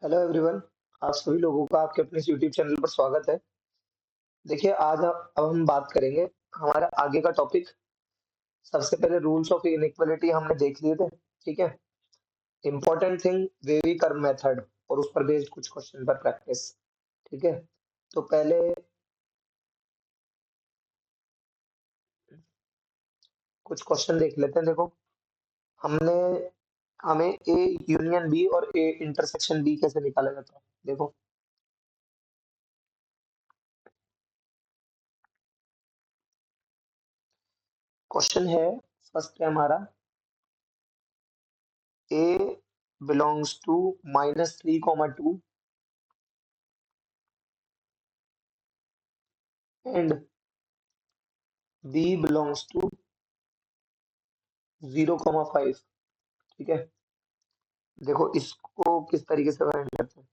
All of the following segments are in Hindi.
Hello everyone. आप सभी लोगों का आपके अपने यूट्यूब चैनल पर स्वागत है। देखिए आज अब हम बात करेंगे हमारा आगे का टॉपिक। सबसे पहले रूल्स ऑफ इनइक्वालिटी हमने देख लिए थे। ठीक है। Important thing wavy curve method और उस पर बेस्ड कुछ क्वेश्चन पर प्रैक्टिस। ठीक है। तो पहले कुछ क्वेश्चन देख लेते हैं। देखो हमने हमें ए यूनियन बी और ए इंटरसेक्शन बी कैसे निकाला जाता है। देखो क्वेश्चन है, फर्स्ट है हमारा A belongs to minus 3 comma 2 and B belongs to 0 comma 5। ठीक है। देखो इसको किस तरीके से फाइंड करते हैं।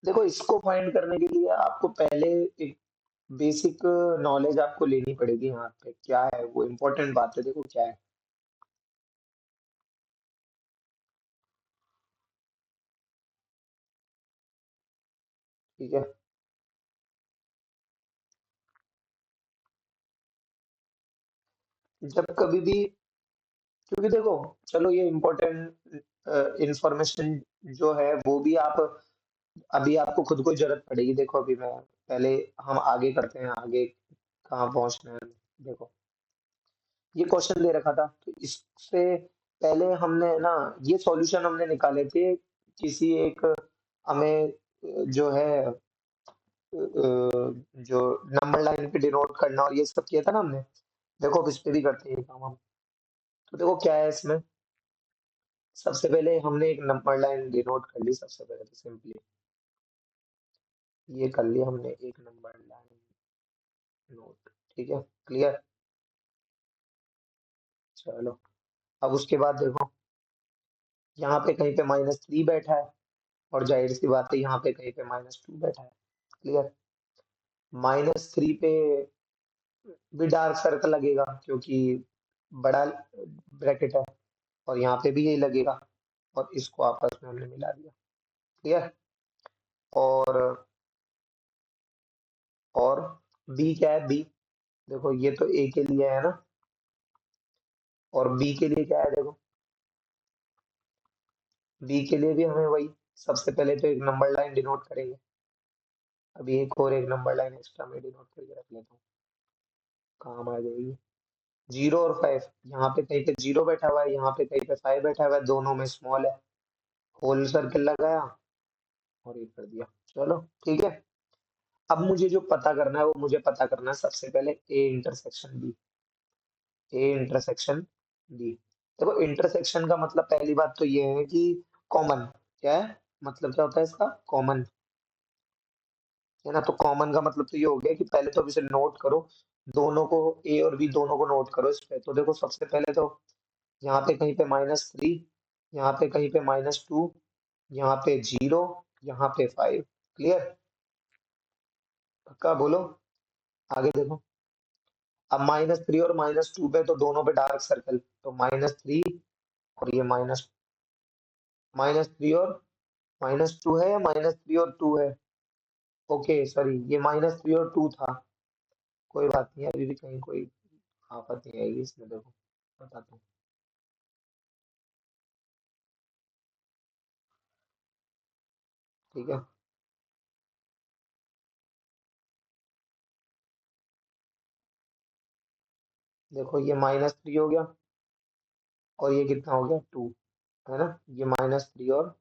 देखो इसको फाइंड करने के लिए आपको पहले एक बेसिक नॉलेज आपको लेनी पड़ेगी। यहाँ पे क्या है वो इम्पोर्टेंट बात है। देखो क्या है। ठीक है। जब कभी भी, क्योंकि देखो चलो ये इम्पोर्टेंट इंफॉर्मेशन जो है वो भी आप अभी आपको खुद को जरूरत पड़ेगी। देखो अभी मैं पहले हम आगे करते हैं, आगे कहाँ पहुंचना है। देखो ये क्वेश्चन दे रखा था तो इससे पहले हमने ना ये सॉल्यूशन हमने निकाले थे किसी एक हमें जो है जो नंबर लाइन पे डिनोट करना और ये सब किया था ना हमने। देखो अब इस पे भी करते हैं ये काम हम। तो देखो क्या है इसमें। सबसे पहले हमने एक नंबर लाइन डिनोट कर ली। सबसे पहले तो सिंपली ये कर लिया हमने, एक नंबर लाइन नोट। ठीक है। क्लियर। चलो अब उसके बाद देखो यहाँ पे कहीं पे -3 बैठा है और जाहिर सी बात है यहाँ पे कहीं पे -2 बैठा है। क्लियर। -3 पे भी डार्क सर्कल लगेगा क्योंकि बड़ा ब्रैकेट है और यहाँ पे भी यही लगेगा और इसको आपस में हमने मिला दिया। क्लियर। और और बी क्या है। बी देखो ये तो ए के लिए है ना, और बी के लिए क्या है। देखो बी के लिए भी हमें वही, सबसे पहले तो एक नंबर लाइन डिनोट करेंगे। अभी एक और एक नंबर लाइन एक्स्ट्रा में डिनोट करके रख लेता हूँ, काम आ जाएगी। 0 और 5, यहाँ पे कहीं पे 0 बैठा हुआ है, यहाँ पे कहीं पे 5 बैठा हुआ है, दोनों में स्मॉल है। होल सर्कल लगाया और ये कर दिया। चलो ठीक है। अब मुझे जो पता करना है वो मुझे पता करना है सबसे पहले A intersection B. A intersection B. देखो इंटरसेक्शन का मतलब पहली बात तो ये है कि कॉमन क्या है। मतलब क्या होता है इसका कॉमन, है ना। तो कॉमन का मतलब तो ये हो गया कि पहले तो अब इसे नोट करो, दोनों को ए और बी दोनों को नोट करो इस पे। तो देखो सबसे पहले तो यहाँ पे कहीं पे -3, यहाँ पे कहीं पे -2, यहाँ पे 0, यहाँ पे 5। क्लियर। पक्का बोलो। आगे देखो अब -3 और -2 पे तो दोनों पे डार्क सर्कल, तो -3 और ये माइनस थ्री और -2 है या -3 और 2 है। ओके सॉरी ये -3 और 2 था। कोई बात नहीं, अभी भी कहीं कोई आफत नहीं आएगी इसमें। देखो बताता हूँ। ठीक है। देखो ये -3 हो गया और ये कितना हो गया 2, है ना। ये -3 और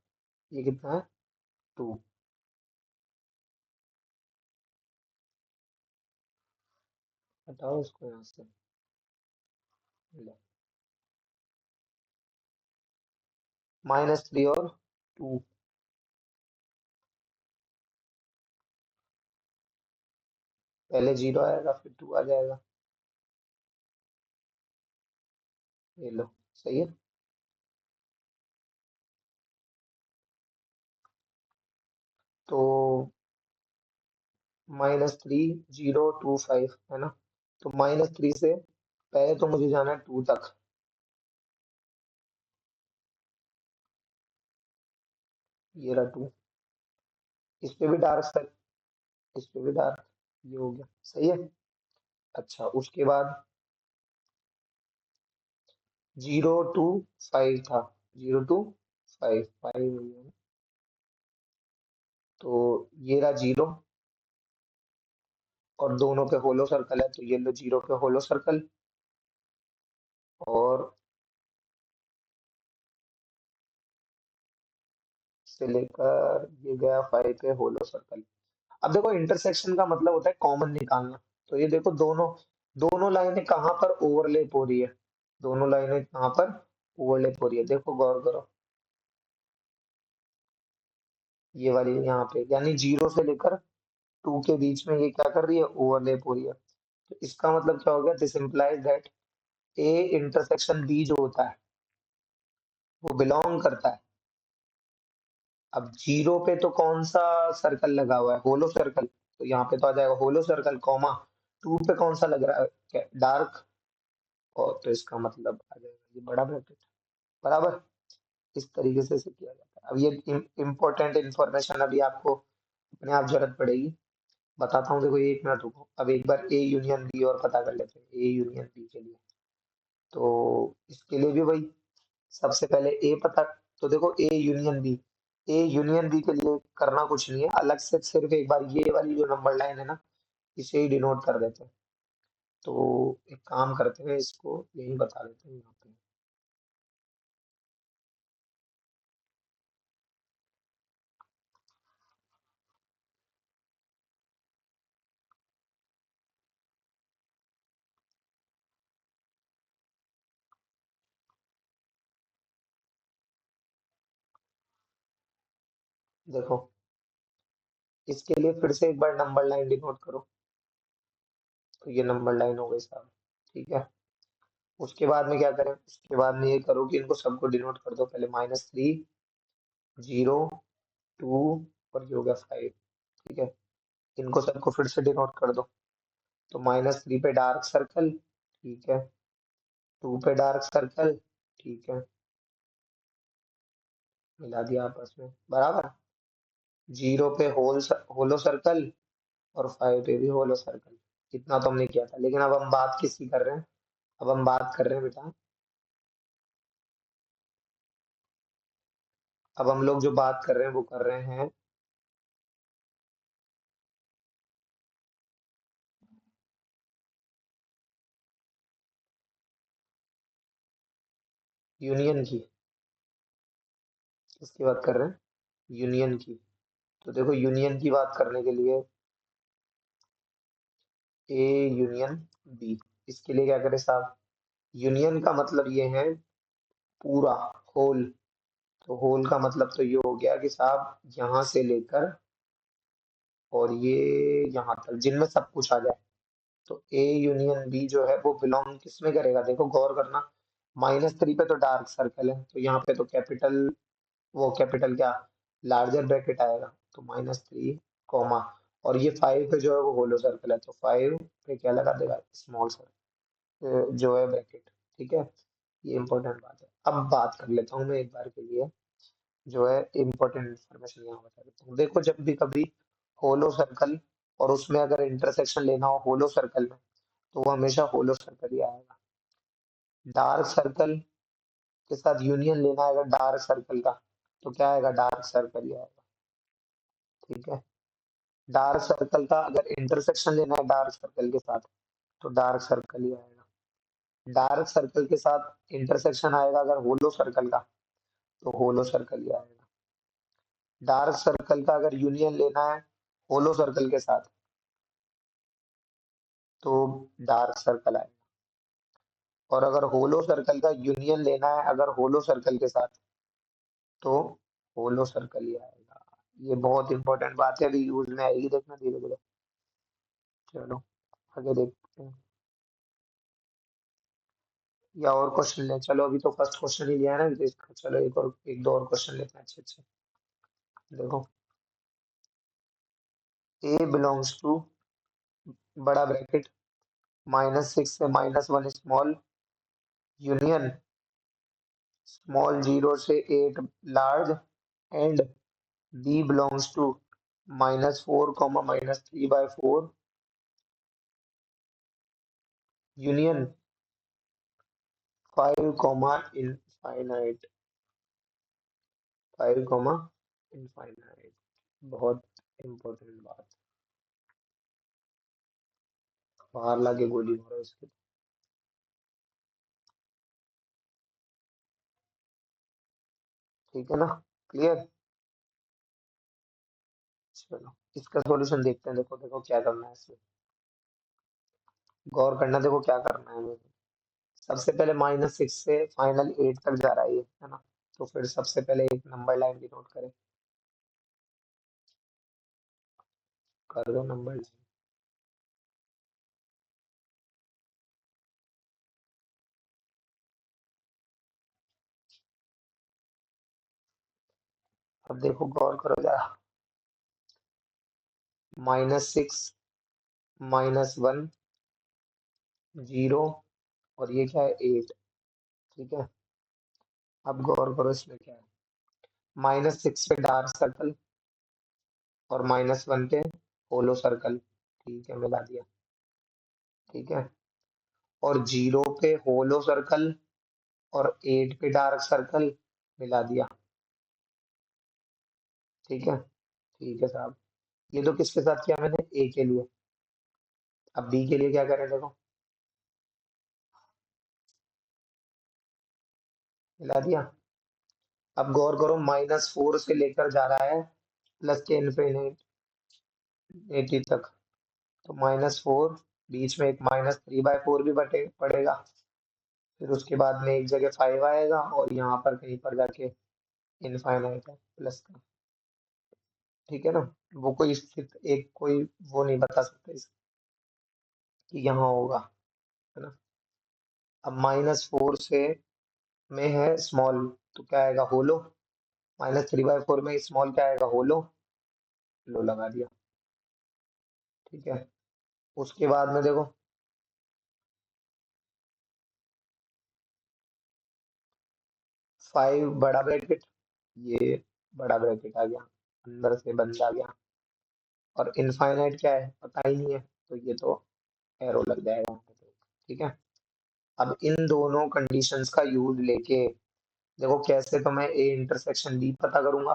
ये कितना है 2। हटाओ इसको यहाँ से। -3 और 2, पहले 0 आएगा फिर 2 आ जाएगा। ये लो सही है। तो -3 0 2 5 है ना। तो -3 से पहले तो मुझे जाना है 2 तक। ये रहा 2, इस पे भी डार्क सर, इस पे भी डार्क, ये हो गया सही है। अच्छा उसके बाद 0 to 5 था, 0 to 5, 5 हो गया ना। तो ये रहा 0, और दोनों पे होलो सर्कल है, तो ये लो 0 पे होलो सर्कल, और से लेकर ये गया 5 पे होलो सर्कल। अब देखो इंटरसेक्शन का मतलब होता है कॉमन निकालना। तो ये देखो दोनों दोनों लाइनें कहाँ पर ओवरलैप हो रही है, दोनों लाइनें कहाँ पर ओवरलैप हो रही है, देखो गौर करो। ये वाली यहाँ पे, यानी 0 से लेकर 2 के बीच में ये क्या कर रही है, ओवरलैप हो रही है। तो इसका मतलब क्या हो गया, this implies that A intersection B जो होता है वो बिलोंग करता है। अब 0 पे तो कौन सा सर्कल लगा हुआ है, होलो सर्कल, तो यहाँ पे तो आ जाएगा होलो सर्कल, कॉमा 2 पे कौन सा लग रहा है, डार्क, और तो इसका मतलब आ जाएगा ये बड़ा ब्रैकेट, बराबर। इस तरीके से इसे किया जाता है। अब ये इम्पोर्टेंट इंफॉर्मेशन अभी आपको अपने आप जरूरत पड़ेगी, बताता हूँ। देखो 1 मिनट रुको, अब एक बार ए यूनियन बी और पता कर लेते हैं, ए यूनियन बी के लिए। तो इसके लिए भी वही, सबसे पहले ए पता, तो देखो ए यूनियन बी के लिए करना कुछ नहीं है, अलग से सिर्फ एक बार ये वाली जो नंबर लाइन है ना, इसे ही डिनोट कर देते हैं। तो एक काम करते हैं, इसको यही बता देते हैं यहाँ पे। देखो इसके लिए फिर से एक बार नंबर लाइन डिनोट करो, तो ये नंबर लाइन हो गई साहब, ठीक है। उसके बाद में क्या करें, उसके बाद में ये करो कि इनको सबको डिनोट कर दो, पहले -3, 0, 2 और ये हो गया 5, ठीक है। इनको सबको फिर से डिनोट कर दो, तो -3 पे डार्क सर्कल, ठीक है, 2 पे डार्क सर्कल, ठीक है, मिला दिया आपस में, बराबर। 0 पे होलो सर्कल, और 5 पे भी होलो सर्कल। इतना तो हमने किया था, लेकिन अब हम बात किसकी कर रहे हैं, अब हम बात कर रहे हैं बेटा, अब हम लोग जो बात कर रहे हैं वो कर रहे हैं यूनियन की। किसकी बात कर रहे हैं, यूनियन की। तो देखो यूनियन की बात करने के लिए ए यूनियन बी, इसके लिए क्या करें साहब, यूनियन का मतलब ये है पूरा, होल। तो होल का मतलब तो ये हो गया कि साहब यहाँ से लेकर और ये यहाँ तक, जिनमें सब कुछ आ जाए। तो ए यूनियन बी जो है वो बिलोंग किस में करेगा, देखो गौर करना। -3 पे तो डार्क सर्कल है, तो यहाँ पे तो कैपिटल, वो कैपिटल क्या, लार्जर ब्रैकेट आएगा, तो -3, कॉमा, और ये 5 पे जो है वो होलो सर्कल है, तो 5 पे क्या लगा देगा, स्मॉल सर्कल जो है ब्रैकेट, ठीक है। ये इंपॉर्टेंट बात है। अब बात कर लेता हूँ मैं एक बार के लिए, जो है इम्पोर्टेंट इंफॉर्मेशन यहाँ बता देता हूँ। देखो जब भी कभी होलो सर्कल और उसमें अगर इंटरसेक्शन लेना हो होलो सर्कल में, तो वो हमेशा होलो सर्कल ही आएगा। डार्क सर्कल के साथ यूनियन लेना है अगर डार्क सर्कल का, तो क्या आएगा, डार्क सर्कल ही आएगा, ठीक है। डार्क सर्कल का अगर इंटरसेक्शन लेना है डार्क सर्कल के साथ, तो डार्क सर्कल ही आएगा। डार्क सर्कल के साथ इंटरसेक्शन आएगा अगर होलो सर्कल का, तो होलो सर्कल ही आएगा। डार्क सर्कल का अगर यूनियन लेना है होलो सर्कल के साथ, तो डार्क सर्कल आएगा। और अगर होलो सर्कल का यूनियन लेना है अगर होलो सर्कल के साथ, तो होलो सर्कल ही आएगा। ये बहुत इंपॉर्टेंट बात है, अभी यूज में आएगी, देखना धीरे धीरे। चलो आगे देखते हैं, या और क्वेश्चन लें, चलो अभी तो फर्स्ट क्वेश्चन ही लिया है ना अभी तो इसका, चलो एक और एक दो और क्वेश्चन लेते हैं अच्छे अच्छे। देखो ए बिलोंग्स टू, बड़ा ब्रैकेट, -6 से -1 स्मॉल, यूनियन स्मॉल 0 से 8 large, and B belongs to -4 comma -3/4 union 5 comma infinite 5 comma infinite। बहुत इंपॉर्टेंट बात। बाहर लाके गोली मारो इसके। ठीक है ना? क्लियर? चलो इसका सॉल्यूशन देखते हैं। देखो देखो क्या करना है इसमें। गौर करना, देखो क्या करना है हमें। सबसे पहले -6 से फाइनल 8 तक जा रहा है ये, है ना? तो फिर सबसे पहले एक नंबर लाइन डिनोट करें। कर दो नंबर लाइन। अब देखो गौर करो जरा। -6 -1 0 और ये क्या है 8। ठीक है। अब गौर करो इसमें क्या है। -6 पे डार्क सर्कल और -1 पे होलो सर्कल। ठीक है, मिला दिया। ठीक है। और 0 पे होलो सर्कल और 8 पे डार्क सर्कल, मिला दिया। ठीक है। ठीक है साहब। ये तो किसके साथ किया मैंने? ए के लिए। अब बी के लिए क्या करें देखो। मिला दिया। अब गौर करो, -4 से लेकर जा रहा है प्लस के इन्फिनिटी तक। तो -4, बीच में एक -3/4 भी बटे पड़ेगा। फिर उसके बाद में एक जगह 5 आएगा और यहाँ पर कहीं पर जाके इनफाइनाइट है प्लस का। ठीक है ना? वो कोई स्थित एक कोई वो नहीं बता सकता कि यहाँ होगा, है ना? अब -4 से में है स्मॉल, तो क्या आएगा? होलो। -3/4 में स्मॉल क्या आएगा? होलो। लो लगा दिया। ठीक है। उसके बाद में देखो 5 बड़ा ब्रैकेट, ये बड़ा ब्रैकेट आ गया, अंदर से बंद आ गया। और इनफाइनाइट क्या है पता ही नहीं है, तो ये तो एरो लग जाएगा वहाँ पे। ठीक है। अब इन दोनों कंडीशंस का यूज लेके देखो कैसे तो मैं ए इंटरसेक्शन बी पता करूंगा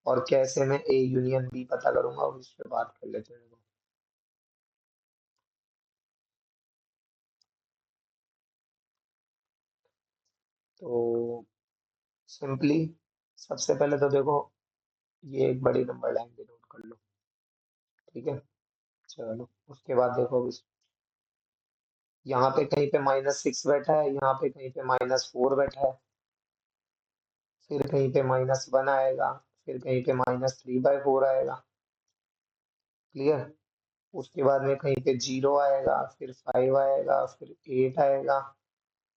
और कैसे मैं ए यूनियन बी पता करूंगा, और इस पे बात कर लेते हैं। तो सिंपली सबसे पहले तो देखो ये एक बड़ी नंबर लाइन पे नोट कर लो। ठीक है। चलो उसके बाद देखो यहाँ पे कहीं पे -6 बैठा है, यहाँ पे कहीं पे -4 बैठा है, फिर कहीं पे -1 आएगा, फिर कहीं पे -3/4 आएगा। क्लियर? उसके बाद में कहीं पे 0 आएगा, फिर 5 आएगा, फिर 8 आएगा,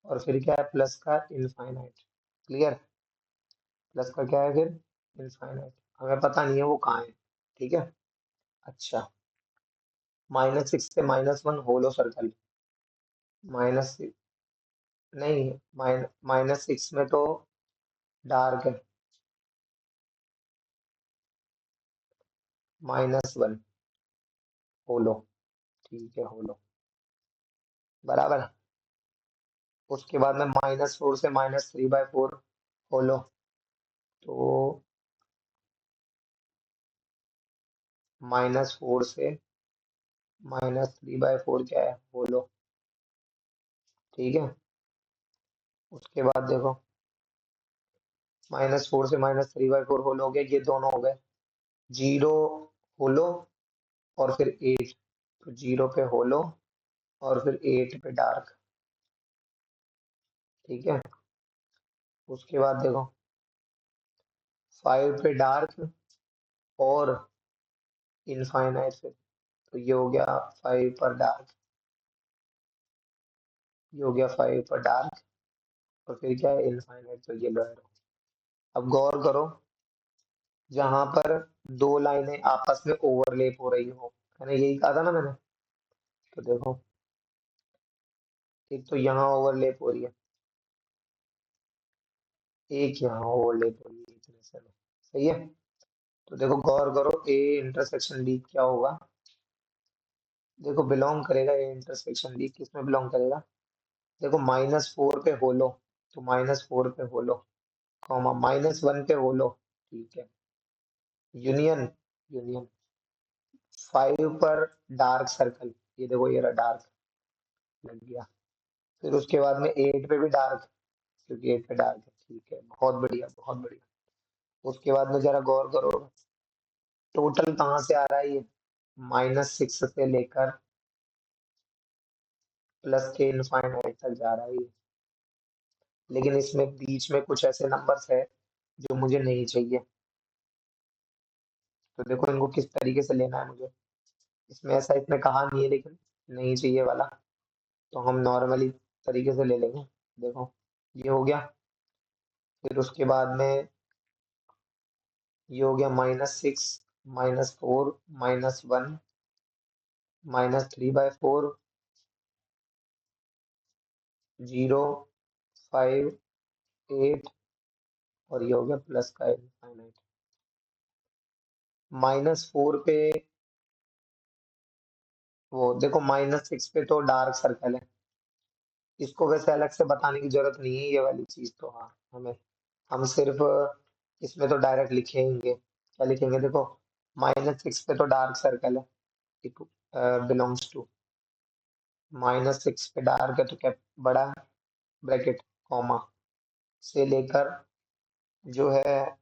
और फिर क्या है? प्लस का इनफाइनाइट। क्लियर? प्लस का क्या है फिर? इनफाइनाइट। हमें पता नहीं है वो कहाँ है। ठीक है। अच्छा, -6 से -1 होलो सर्कल। माइनस नहीं, -6 में तो डार्क है। -1 होलो। ठीक है, होलो। बराबर। उसके बाद में -4 से -3/4 होलो। तो -4 से -3/4 क्या है? होलो। ठीक है। उसके बाद देखो -4 से -3/4 होलो हो गए, ये दोनों हो गए। 0 होलो और फिर 8, तो 0 पे होलो और फिर 8 पे डार्क। ठीक है। उसके बाद देखो 5 पे डार्क और इनफाइनाइट पे, तो ये हो गया 5 पर डार्क, ये हो गया 5 पर डार्क, और फिर क्या है? इनफाइनाइट, तो ये लो arrow। अब गौर करो, जहां पर दो लाइनें आपस में ओवरलैप हो रही हो, मैंने यही कहा था ना मैंने। तो देखो एक तो यहाँ ओवरलैप हो रही है, एक यहाँ ओवरलैप हो रही है, इतने से सही है। तो देखो गौर करो, ए इंटरसेक्शन डी क्या होगा। देखो बिलोंग करेगा ए इंटरसेक्शन डी, किस में बिलोंग करेगा। देखो -4 पे होलो, तो -4 पे होलो, कॉमा -1 पे होलो, ठीक है। यूनियन, यूनियन 5 पर डार्क सर्कल, ये देखो ये रहा डार्क, लग गया। फिर उसके बाद में 8 पे भी डार्क, क्योंकि 8 पे डार्क है, ठीक है, बहुत बढ़िया बहुत बढ़िया। उसके बाद में जरा गौर करो, टोटल कहाँ से आ रहा है ये, -6 से लेकर प्लस के इनफाइनाइट तक जा रहा है ये। लेकिन इसमें बीच में कुछ ऐसे नंबर्स है जो मुझे नहीं चाहिए। तो देखो इनको किस तरीके से लेना है मुझे। इसमें ऐसा इसने कहा नहीं है, लेकिन नहीं चाहिए वाला, तो हम नॉर्मली तरीके से ले लेंगे। देखो ये हो गया। फिर उसके बाद में ये हो गया -6, -4, -1, -3/4, 0, 5, 8, और ये हो गया प्लस का इनफाइनाइट। -4 पे वो देखो, -6 पे तो डार्क सर्कल है, इसको वैसे अलग से बताने की जरूरत नहीं है, ये वाली चीज तो हाँ हमें, हम सिर्फ इसमें तो डायरेक्ट लिखेंगे, क्या लिखेंगे देखो, -6 पे तो डार्क सर्कल है, बिलोंग्स टू, -6 पे डार्क है तो क्या, बड़ा ब्रैकेट, कॉमा से लेकर जो है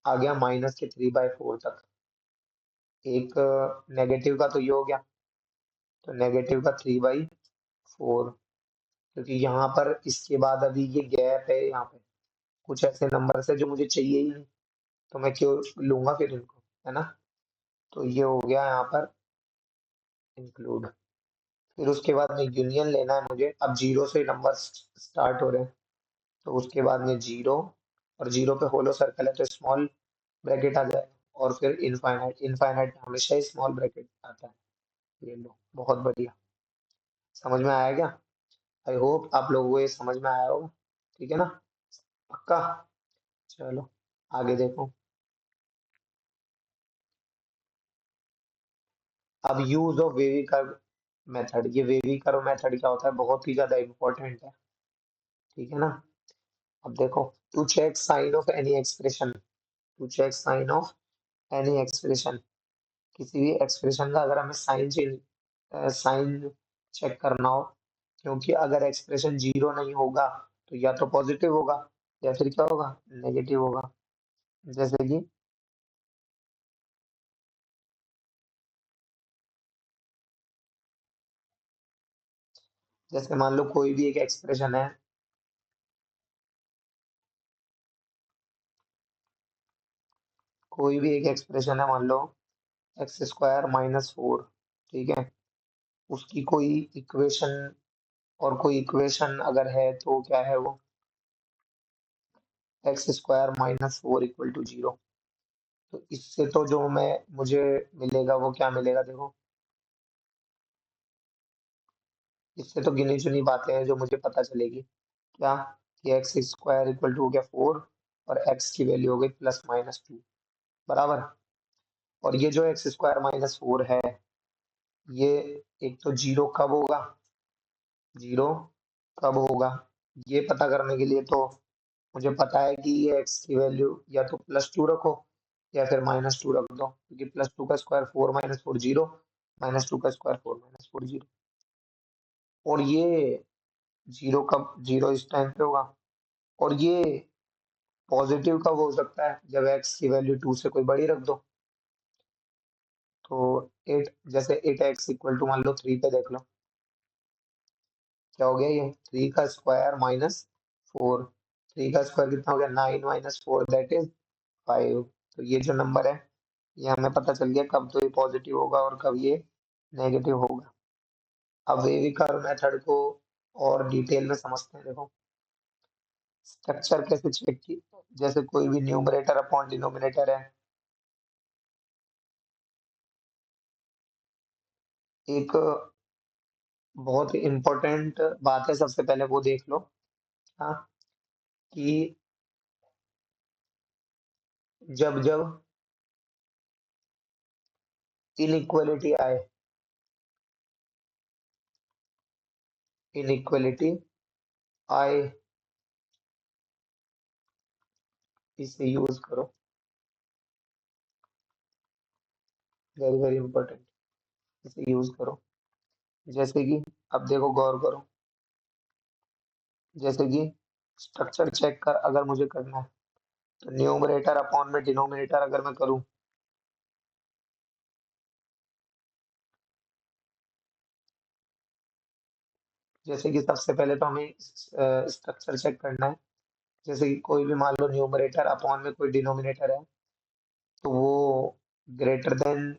आ गया -3/4 तक। एक नेगेटिव का तो ये हो गया, तो नेगेटिव का 3/4, क्योंकि यहाँ पर इसके बाद अभी ये गैप है, यहाँ पे कुछ ऐसे नंबर है जो मुझे चाहिए ही नहीं, तो मैं क्यों लूंगा फिर इनको, है ना। तो ये हो गया यहाँ पर इंक्लूड। फिर उसके बाद में यूनियन लेना है मुझे, अब जीरो से नंबर स्टार्ट हो रहे हैं, तो उसके बाद में जीरो, और जीरो पे होलो सर्कल है तो स्मॉल ब्रैकेट आ जाएगा, और फिर इनफाइनाइट, इनफाइनाइट हमेशा ही स्मॉल ब्रैकेट आता है। ये लो, बहुत बढ़िया, समझ में आया क्या। आई होप आप लोगों को ये समझ में आया होगा, ठीक है ना, पक्का। चलो आगे देखो। अब use of wavy curve method, ये वेवी कर्व मेथड क्या होता है, बहुत ही ज्यादा इंपॉर्टेंट है, ठीक है ना। अब देखो, to check sign of any expression, to check sign of any expression, किसी भी एक्सप्रेशन का अगर हमें साइन चेंज, साइन चेक करना हो, क्योंकि अगर एक्सप्रेशन जीरो नहीं होगा तो या तो पॉजिटिव होगा या फिर क्या होगा, नेगेटिव होगा। जैसे कि जैसे मान लो कोई भी एक एक्सप्रेशन है, कोई भी एक एक्सप्रेशन है, मान लो x² - 4, ठीक है, उसकी कोई इक्वेशन, और कोई इक्वेशन अगर है तो क्या है वो, x² - 4 = 0। तो इससे तो जो मैं मुझे मिलेगा वो क्या मिलेगा देखो, इससे तो गिनी चुनी बातें हैं जो मुझे पता चलेगी, क्या, कि x² हो गया 4, और x की वैल्यू हो गई +-2, बराबर। और ये जो x² - 4 है, ये एक तो जीरो कब होगा, जीरो कब होगा, ये पता करने के लिए तो मुझे पता है कि ये x की वैल्यू या तो +2 रखो या फिर -2 रख दो, क्योंकि +2 का स्क्वायर 4 - 4 0, -2 का स्क्वायर 4 - 4 0। और ये जीरो कब, जीरो इस टाइम पे होगा। और ये पॉजिटिव कब हो सकता है, जब x की वैल्यू 2 से कोई बड़ी रख दो। तो 8, जैसे 8x मान लो 3 पे देख लो, क्या हो गया, ये 3 का स्क्वायर -4, 3 का स्क्वायर कितना हो गया, 9 - 4 दैट इज 5। तो ये जो नंबर है, ये हमें पता चल गया कब तो ये पॉजिटिव होगा और कब ये नेगेटिव होगा। अब वेवी कर्व मेथड को और डिटेल में समझते हैं। देखो स्ट्रक्चर कैसे चेक की, जैसे कोई भी न्यूमरेटर अपॉन डिनोमिनेटर है, एक बहुत इंपॉर्टेंट बात है, सबसे पहले वो देख लो, हाँ, कि जब जब इनइक्वलिटी आई, इनइक्वलिटी आई, इसे यूज करो। वेरी वेरी इंपॉर्टेंट, इसे यूज करो। जैसे कि अब देखो, गौर करो, जैसे कि स्ट्रक्चर चेक कर अगर मुझे करना है, तो न्यूमरेटर अपॉन में डिनोमिनेटर अगर मैं करूं, जैसे कि सबसे पहले तो हमें स्ट्रक्चर चेक करना है। जैसे कि कोई भी मान लो न्यूमरेटर अपॉन में कोई डिनोमिनेटर है, तो वो ग्रेटर देन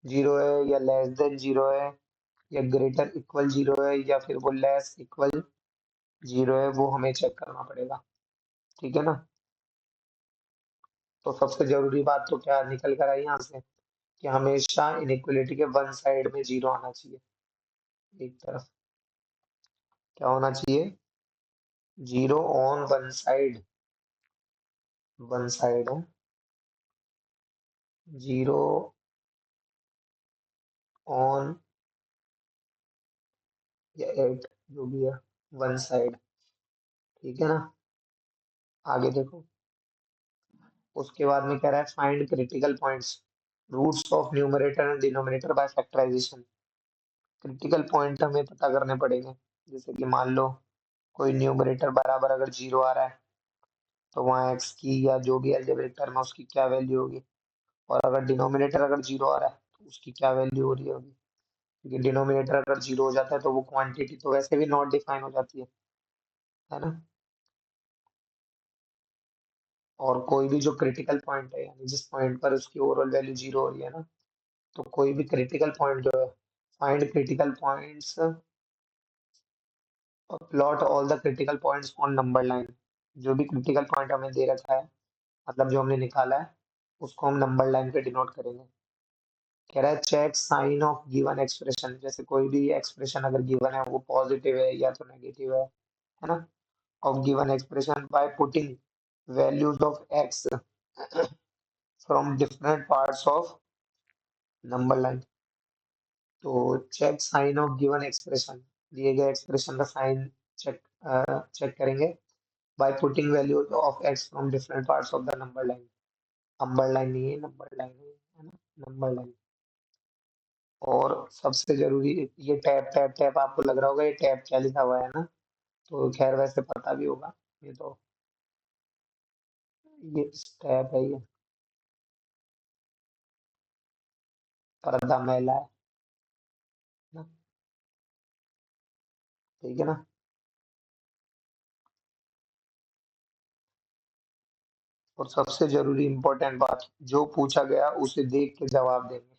जीरो है या लेस देन जीरो है, या ग्रेटर इक्वल जीरो है या फिर वो लेस इक्वल जीरो है, वो हमें चेक करना पड़ेगा। ठीक है ना? तो सबसे जरूरी बात तो क्या निकल कर आई यहाँ से, कि हमेशा इनइक्वलिटी के वन साइड में जीरो आना चाहिए। एक तरफ क्या होना चाहिए? Zero on one side, one side है जीरो ऑन या एट, जो भी है, वन साइड। ठीक है ना? आगे देखो, उसके बाद में कह रहा है find critical points, roots of numerator and denominator by factorisation. Critical point हमें पता करने पड़ेंगे। जैसे कि मान लो कोई न्यूमरेटर बराबर अगर जीरो आ रहा है, तो वहाँ एक्स की या जो भी अलजेब्रिक टर्म है उसकी क्या वैल्यू होगी, और अगर डिनोमिनेटर अगर जीरो आ रहा है तो उसकी क्या वैल्यू हो रही होगी। क्योंकि डिनोमिनेटर अगर जीरो हो जाता है तो वो क्वांटिटी तो वैसे भी नॉट डिफाइन हो जाती है ना? और कोई भी जो क्रिटिकल पॉइंट है, यानी जिस पॉइंट पर उसकी ओवरऑल वैल्यू जीरो हो रही है ना, तो कोई भी क्रिटिकल पॉइंट जो है, फाइंड क्रिटिकल पॉइंट्स और plot all the critical points on number line. जो भी क्रिटिकल पॉइंट हमें दे रखा है, मतलब जो हमने निकाला है, उसको हम नंबर लाइन पे डिनोट करेंगे। कह रहा है check sign of given expression, जैसे कोई भी एक्सप्रेशन अगर गिवन है वो पॉजिटिव है या तो नेगेटिव है ना? Of given expression by putting values of X from different parts of number line. तो check sign of given expression, दिए गए एक्सप्रेशन का साइन चेक चेक करेंगे by putting value of X from different parts of the number line. Number line नहीं है, नंबर लाइन है ना? Number line. और सबसे जरूरी, ये टैब टैब टैब आपको लग रहा होगा ये टैब क्या लिखा हुआ है ना, तो खैर वैसे पता भी होगा। ये तो ये टैब है, ये पर्दा मैला है ना? ठीक है ना? और सबसे जरूरी इंपॉर्टेंट बात, जो पूछा गया उसे देख के जवाब देंगे।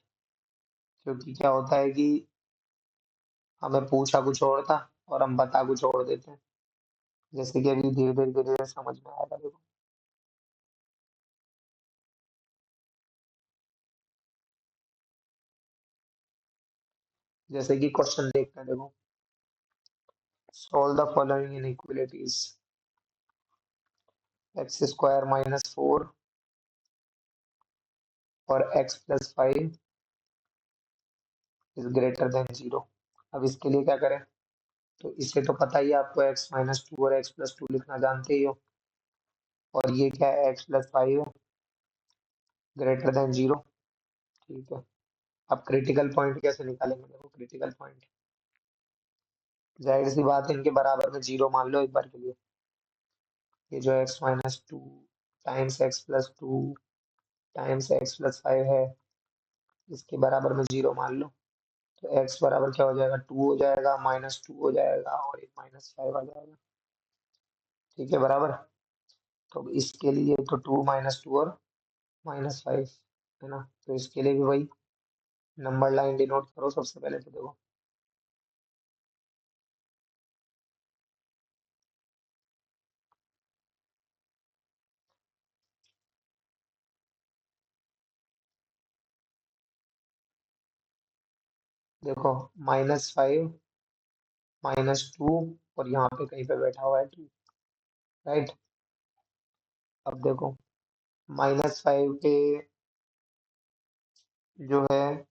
क्योंकि क्या होता है कि हमें पूछा कुछ और था और हम बता कुछ और देते हैं। जैसे कि अभी धीरे धीरे समझ में आएगा, देखो। जैसे कि क्वेश्चन देखते हैं, देखो। Solve the following inequalities, X square minus four और X plus five is greater than zero. अब इसके लिए क्या करें? तो इसे तो पता ही है आपको, एक्स माइनस टू और एक्स प्लस टू लिखना जानते ही हो। और ये क्या है? X plus five greater than zero. ठीक है। अब क्रिटिकल पॉइंट कैसे निकालेंगे? देखो, क्रिटिकल पॉइंट जाहिर सी बात है, इनके बराबर में जीरो मान लो एक बार के लिए। ये जो x minus two times x plus two times x plus five है, इसके बराबर में जीरो मान लो। तो एक्स बराबर क्या हो जाएगा? टू हो जाएगा, माइनस टू हो जाएगा और एक माइनस फाइव आ जाएगा। ठीक है, बराबर। तो इसके लिए तो टू माइनस टू और माइनस फाइव, है ना? तो इसके लिए भी वही नंबर लाइन डिनोट करो सबसे पहले, तो देखो। देखो, माइनस फाइव माइनस टू और यहाँ पे कहीं पे बैठा हुआ है टू, राइट? अब देखो, माइनस फाइव पे जो है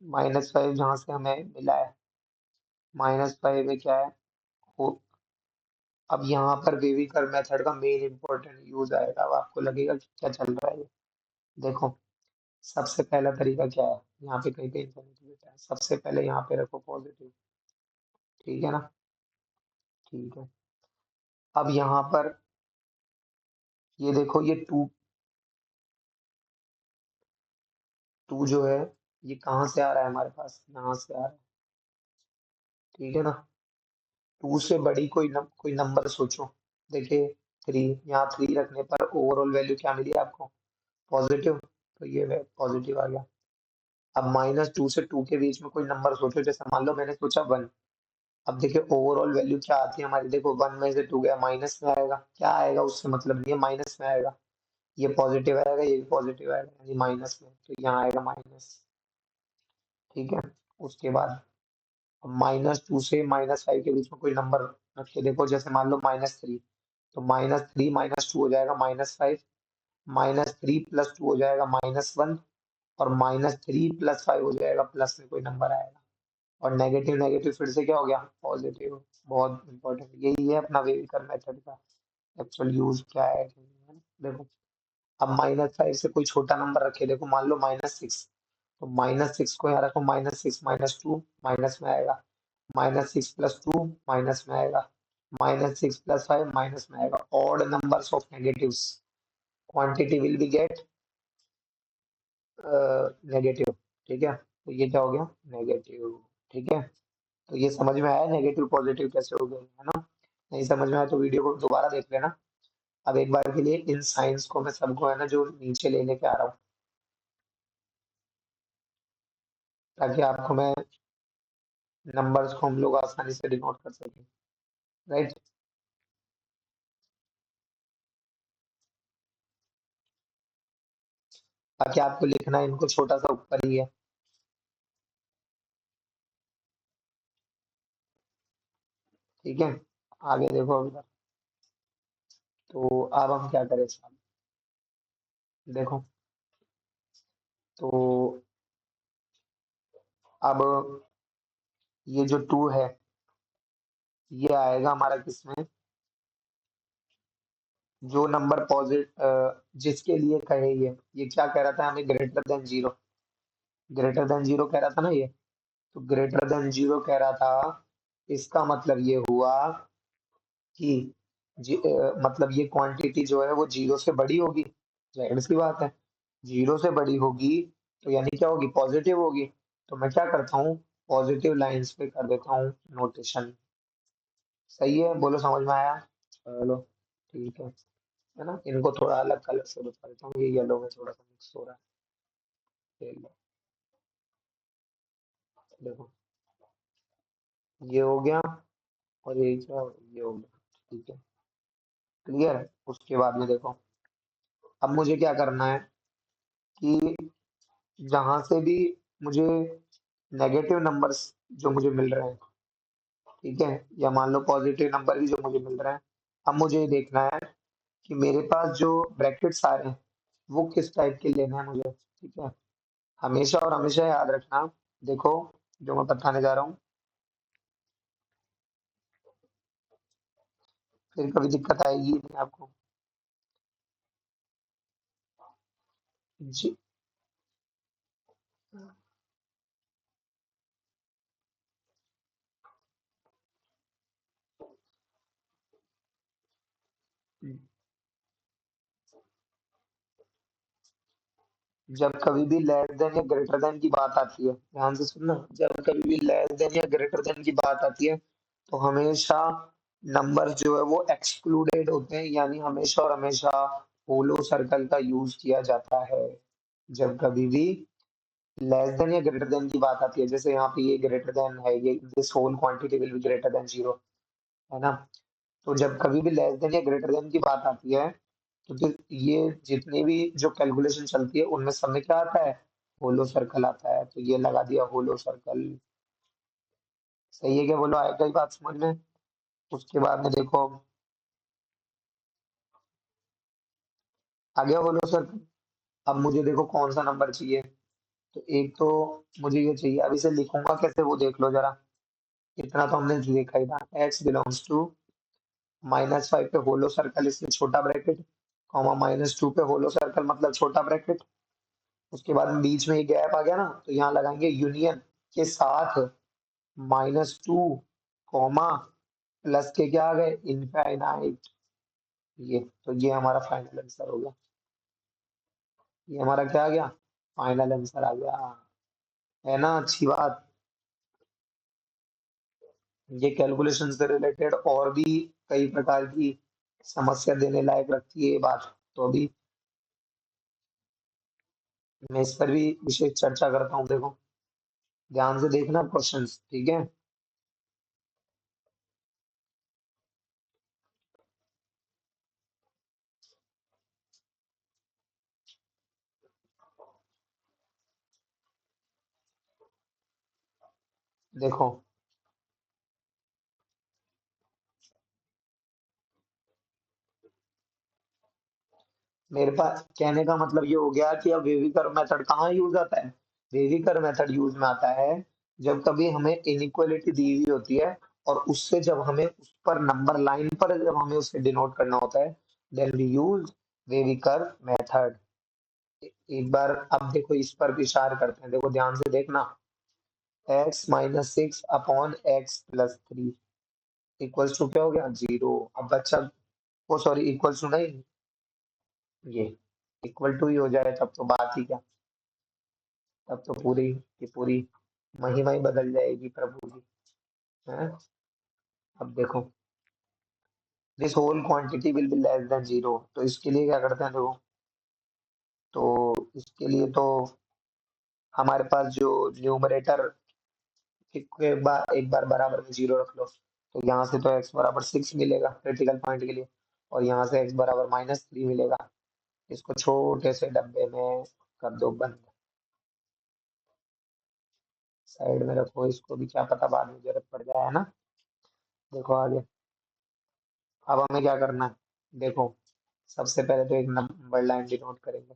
-5 जहां से हमें मिला है, -5 में क्या है वो। अब यहाँ पर बेबीकर मेथड का मेन इंपॉर्टेंट यूज आएगा। अब आपको लगेगा कि क्या चल रहा है ये। देखो, सबसे पहला तरीका क्या है, यहाँ पे कहीं पे इंफिनिटी बेटा है, सबसे पहले यहाँ पे रखो पॉजिटिव। ठीक है ना, ठीक है। अब यहाँ पर ये देखो, ये टू टू जो है ये कहाँ से आ रहा है हमारे पास, यहाँ से आ रहा है। ठीक है ना, टू से बड़ी कोई नंबर सोचो। देखिए, 3, यहाँ 3 रखने पर ओवरऑल वैल्यू क्या मिली आपको, पॉजिटिव। तो ये पॉजिटिव आ गया। अब -2 से 2 के बीच में कोई नंबर सोचो, जैसे मान लो मैंने सोचा 1। अब देखिए ओवरऑल वैल्यू क्या आती है हमारी, देखो 1 में से 2 गया, माइनस में आएगा। क्या आएगा उससे मतलब नहीं है, माइनस में आएगा। ये पॉजिटिव आएगा, ये भी पॉजिटिव आएगा, यानी माइनस में, तो यहाँ आएगा माइनस। ठीक है, उसके बाद -2 से -5 के बीच में कोई नंबर रख के देखो, जैसे मान लो -3। तो -3 -2 हो जाएगा -5, -3 + 2 हो जाएगा -1, और -3 + 5 हो जाएगा प्लस में कोई नंबर आएगा। और नेगेटिव नेगेटिव फिर से क्या हो गया, पॉजिटिव। बहुत इंपॉर्टेंट यही है अपना वेविकर मेथड का एक्चुअल यूज क्या है। देखो, अब -5 से कोई छोटा नंबर रखे, देखो मान लो -6। तो -6 को यहाँ रखो, -6 -2 माइनस में आएगा, -6 + 2 माइनस में आएगा, -6 + 5 माइनस में आएगा। Odd numbers of negatives quantity will B get negative. ठीक है, तो ये क्या हो गया, नेगेटिव। ठीक है, तो ये समझ में आया नेगेटिव पॉजिटिव कैसे हो गए, है ना। नहीं समझ में आया तो वीडियो को दोबारा देख लेना। अब एक बार के लिए इन साइंस को मैं सबको है ना जो नीचे ले लेके आ रहा हूँ, ताकि आपको मैं नंबर्स को हम लोग आसानी से डिनोट कर सकें। राइट, बाकी आपको लिखना है इनको छोटा सा ऊपर ही है। ठीक है, आगे देखो अभी तक। तो अब हम क्या करें साहब, देखो, तो अब ये जो 2 है ये आएगा हमारा किसमें, जो नंबर जिसके लिए कहे ये क्या कह रहा था हमें, ग्रेटर देन 0। ग्रेटर देन 0 कह रहा था ना ये। तो ग्रेटर देन 0 कह रहा था, इसका मतलब ये हुआ कि मतलब ये क्वांटिटी जो है वो 0 से बड़ी होगी। जाहिर सी बात है, 0 से बड़ी होगी तो यानी क्या होगी, पॉजिटिव होगी। तो मैं क्या करता हूँ, पॉजिटिव लाइंस पे कर देता हूँ नोटेशन। सही है, बोलो समझ में आया। चलो, ठीक है ना। इनको थोड़ा अलग कलर से बता देता हूँ, ये येलो में थोड़ा सा मिक्स हो रहा है। ये लो, देखो, ये हो गया, और ये क्या, ये हो गया। ठीक है, क्लियर है। उसके बाद में देखो, अब मुझे क्या करना है कि जहां से भी मुझे नेगेटिव नंबर्स जो मुझे मिल रहे हैं, ठीक है, या मान लो पॉजिटिव नंबर भी जो मुझे मिल रहे हैं, अब मुझे ये देखना है कि मेरे पास जो ब्रैकेट्स आ रहे हैं वो किस टाइप के लेने हैं मुझे। ठीक है, हमेशा और हमेशा याद रखना, देखो जो मैं बताने जा रहा हूँ, फिर कभी दिक्कत आएगी ही नहीं आपको। जी, जब कभी भी लेस देन या ग्रेटर देन की बात आती है, ध्यान से सुनना, जब कभी भी लेस देन या ग्रेटर देन की बात आती है तो हमेशा नंबर जो है वो एक्सक्लूडेड होते हैं, यानी हमेशा और हमेशा होलो सर्कल का यूज किया जाता है। जब कभी भी लेस देन या ग्रेटर देन की बात आती है, जैसे यहाँ पे ये ग्रेटर देन है, ये this whole quantity will be greater than 0, है ना। तो जब कभी भी लेस देन या ग्रेटर देन की बात आती है, तो ये जितनी भी जो कैलकुलेशन चलती है उनमें सब में क्या आता है, होलो सर्कल आता है। तो ये लगा दिया होलो सर्कल। सही है क्या, बोलो आएगा ही बात समझ में। उसके बाद में देखो, आ गया होलो सर्कल। अब मुझे देखो कौन सा नंबर चाहिए। तो एक तो मुझे ये चाहिए, अब इसे लिखूंगा कैसे वो देख लो जरा। इतना तो हमने देखा ही था, x बिलोंग्स टू -5 पे होलो सर्कल इससे छोटा ब्रैकेट, कॉमा -2 पे होलो सर्कल मतलब छोटा ब्रैकेट। उसके बाद में बीच में ये गैप आ गया ना, तो यहाँ लगाएंगे यूनियन के साथ -2 कॉमा प्लस के क्या आ गए इनफाइनाइट। ये तो ये हमारा फाइनल आंसर हो गया। ये हमारा क्या आ गया, फाइनल आंसर आ गया, है ना अच्छी बात। ये कैलकुलेशन से रिलेटेड और भी कई प्रकार की समस्या देने लायक रखती है ये बात। तो अभी मैं इस पर भी विशेष चर्चा करता हूँ, देखो ध्यान से देखना क्वेश्चंस, ठीक है। देखो मेरे पास कहने का मतलब ये हो गया कि अब वेविकर मेथड कहाँ यूज आता है। वेविकर मेथड यूज में आता है जब कभी हमें इनइक्वालिटी दी हुई होती है, और उससे जब हमें उस पर नंबर लाइन पर जब हमें उसे डिनोट करना होता है, देन वी यूज वेविकर मेथड। एक बार अब देखो इस पर विचार करते हैं, देखो ध्यान से देखना। x-6 upon x+3 equals to क्या हो गया 0। अब बच्चा, वो सॉरी इक्वल्स टू नहीं, ये इक्वल टू ही हो जाए तब तो बात ही क्या, तब तो पूरी की पूरी महिमा ही बदल जाएगी प्रभु की, है। अब देखो this whole quantity will be less than 0, तो इसके लिए क्या करते हैं देखो। तो इसके लिए तो हमारे पास जो न्यूमरेटर एक बार बराबर में 0 रख लो, तो यहाँ से तो x बराबर 6 मिलेगा क्रिटिकल पॉइंट के लिए, और यहाँ से x बराबर -3 मिलेगा। इसको छोटे से डब्बे में कर दो बंद, साइड में रखो इसको भी, क्या पता बाद में जरूरत पड़ जाए, है ना। देखो आगे, अब हमें क्या करना है, देखो सबसे पहले तो एक नंबर लाइन डिनोट करेंगे।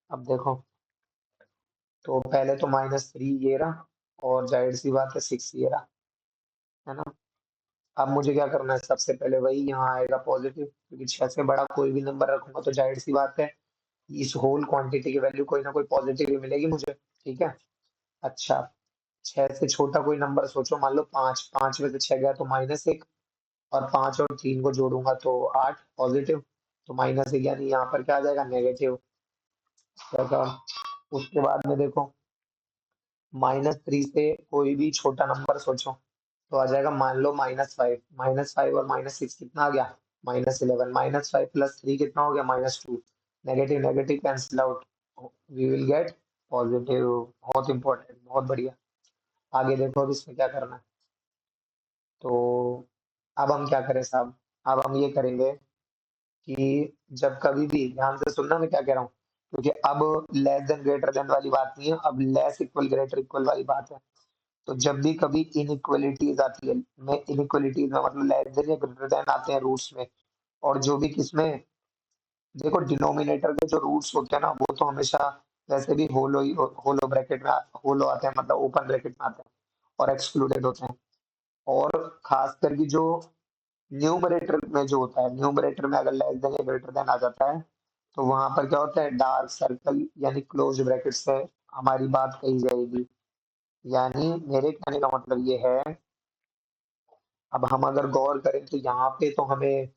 अब देखो, तो पहले तो -3 ये रहा, और जाहिर सी बात है 6 ये रहा, है ना। अब मुझे क्या करना है, सबसे पहले वही यहाँ आएगा पॉजिटिव, क्योंकि 6 से बड़ा कोई भी नंबर रखूंगा तो जाहिर सी बात है इस होल क्वांटिटी की वैल्यू कोई ना कोई पॉजिटिव ही मिलेगी मुझे, ठीक है। अच्छा, 6 से छोटा कोई नंबर सोचो, मान लो 5, 5 में से 6 गया तो -1, और 5 और 3 को जोड़ूंगा तो 8 पॉजिटिव, तो -1 यानी यहाँ पर क्या आ जाएगा नेगेटिव। क्या, उसके बाद में देखो -3 से कोई भी छोटा नंबर सोचो, तो आ जाएगा मान लो -5, -5 और -6 कितना आ गया -11, -5 प्लस 3 कितना हो गया -2, negative negative cancel out, we will get positive. बहुत इंपॉर्टेंट, बहुत बढ़िया। आगे देखो अब इसमें क्या करना है। तो अब हम क्या करें साहब, अब हम ये करेंगे कि जब कभी भी ध्यान से सुनना मैं क्या कह रहा हूँ, क्योंकि अब लेस देन ग्रेटर देन वाली बात नहीं है, अब लेस इक्वल ग्रेटर इक्वल वाली बात है। तो जब भी कभी इनइक्वालिटीज आती है, मैं इनइक्वालिटीज में मतलब लेस देन या ग्रेटर देन आते हैं रूट्स में, और जो भी किसमें, देखो डिनोमिनेटर के जो रूट्स होते हैं ना वो तो हमेशा वैसे भी होलो ही, होलो ब्रैकेट में होलो आते हैं, मतलब ओपन ब्रैकेट में आते हैं, और एक्सक्लूडेड होते हैं। और खास करके जो न्यूमरेटर में जो होता है, न्यूमरेटर में अगर लेस देन या ग्रेटर देन आ जाता है, तो वहां पर क्या होता है डार्क सर्कल यानी क्लोज ब्रैकेट से हमारी बात कही जाएगी। यानी मेरे कहने का मतलब ये है, अब हम अगर गौर करें तो यहाँ पे तो हमें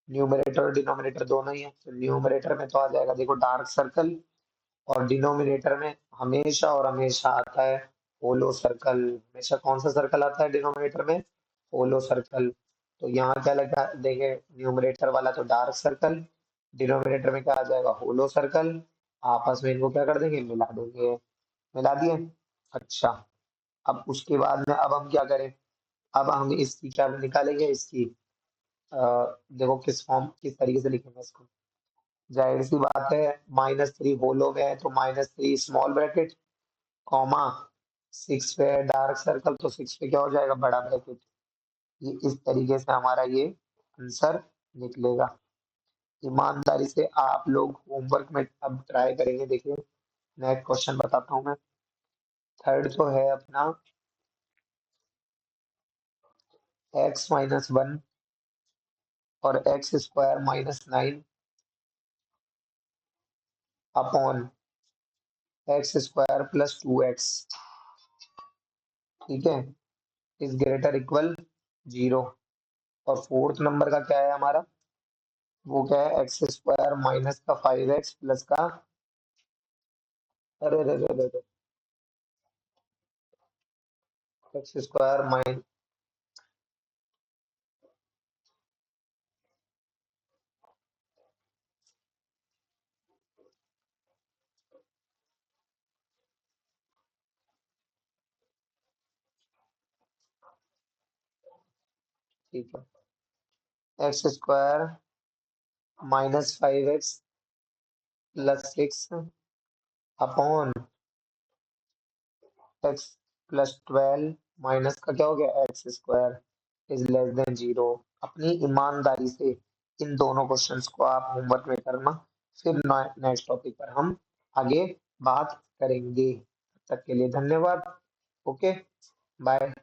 न्यूमरेटर और डिनोमिनेटर दोनों ही है, तो न्यूमरेटर में तो आ जाएगा देखो डार्क सर्कल, और डिनोमिनेटर में हमेशा और हमेशा आता है होलो सर्कल। हमेशा कौन सा सर्कल आता है डिनोमिनेटर में, होलो सर्कल। तो यहाँ क्या लगा देंगे, न्यूमरेटर वाला तो डार्क सर्कल, डिनोमिनेटर में क्या आ जाएगा होलो सर्कल, आपस में इनको क्या कर देंगे मिला देंगे, मिला दिए। अच्छा, अब उसके बाद में अब हम क्या करें, अब हम इसकी क्या निकालेंगे इसकी, अ, देखो किस फॉर्म किस तरीके से लिखेंगे इसको। जाहिर सी बात है -3 होलो में है तो -3 स्मॉल ब्रैकेट, कॉमा 6 पे है डार्क सर्कल, तो 6 पे क्या हो जाएगा, बड़ा ब्रैकेट। ये इस तरीके से हमारा ये आंसर निकलेगा। ईमानदारी से आप लोग होमवर्क में अब ट्राई करेंगे। देखिए नेक्स्ट क्वेश्चन बताता हूँ मैं। थर्ड जो है अपना, x-1 और x² - 9 अपॉन x² + 2x, ठीक है, इज ग्रेटर इक्वल 0। और फोर्थ नंबर का क्या है हमारा, वो क्या है, x² माइनस का 5x प्लस का, अरे रे रे रे रे, x² माइन, ठीक है, x² - 5x + 6 upon x + 12 minus का क्या हो गया, x² इज लेस देन 0। अपनी ईमानदारी से इन दोनों क्वेश्चंस को आप होमवर्क में करना, फिर नेक्स्ट टॉपिक पर हम आगे बात करेंगे। तब तक के लिए धन्यवाद। Okay, bye.